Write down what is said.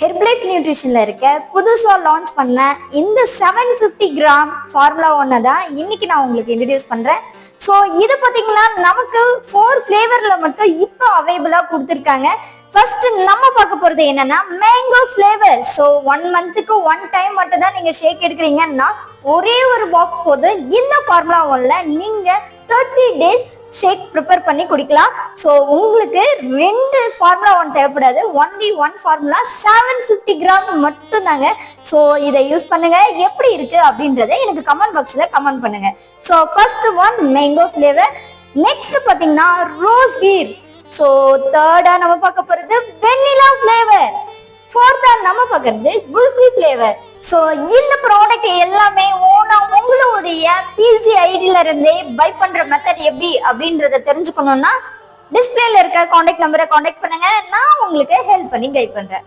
Herbalife நியூட்ரிஷன்ல இருக்க புதுசா launch பண்ண இந்த 750 கிராம் ஃபார்முலா 1 தான் இன்னைக்கு நான் உங்களுக்கு இன்ட்ரடியூஸ் பண்றேன். ஸோ இது பாத்தீங்கன்னா நமக்கு 4 ஃபிளேவர்ல மட்டும் இப்போ அவைலபிளா கொடுத்துருக்காங்க. ஃபர்ஸ்ட் நம்ம பார்க்க போறது என்னன்னா மேங்கோ ஃபிளேவர். ஸோ 1 மந்த்துக்கு 1 டைம் மட்டும் தான் நீங்க ஷேக் எடுக்கிறீங்கன்னா ஒரே ஒரு பாக்ஸ் போதும். இந்த ஃபார்முலா 1ல நீங்க 30 டேஸ் ஷேக் ப்ரிப்பேர் பண்ணி குடிக்கலாம். ஸோ உங்களுக்கு 2 ஃபார்முலா 1 தேவைப்படாது. ஒன்லி 1 ஃபார்முலா 750 கிராம் மட்டும் தாங்க. ஸோ இதை யூஸ் பண்ணுங்க. எப்படி இருக்கு அப்படின்றத எனக்கு கமெண்ட் பாக்ஸ்ல கமெண்ட் பண்ணுங்க. So first one mango flavour. Next பாத்தீங்கன்னா ரோஸ் கீர். ஸோ தேர்டா நம்ம பார்க்க போறது வெண்ணிலா ஃபிளேவர். ஃபோர்த்தா நம்ம பார்க்கறது குல்ஃபி ஃபிளேவர். ஸோ இந்த ப்ராடக்ட் எல்லாமே ஓனா உங்களுடைய பிசி ஐடியில இருந்தே பை பண்ற மெத்தட் எப்படி அப்படின்றத தெரிஞ்சுக்கணும்னா டிஸ்பிளேல இருக்க கான்டாக்ட் நம்பரை கான்டாக்ட் பண்ணுங்க. நான் உங்களுக்கு ஹெல்ப் பண்ணி கைட் பண்றேன்.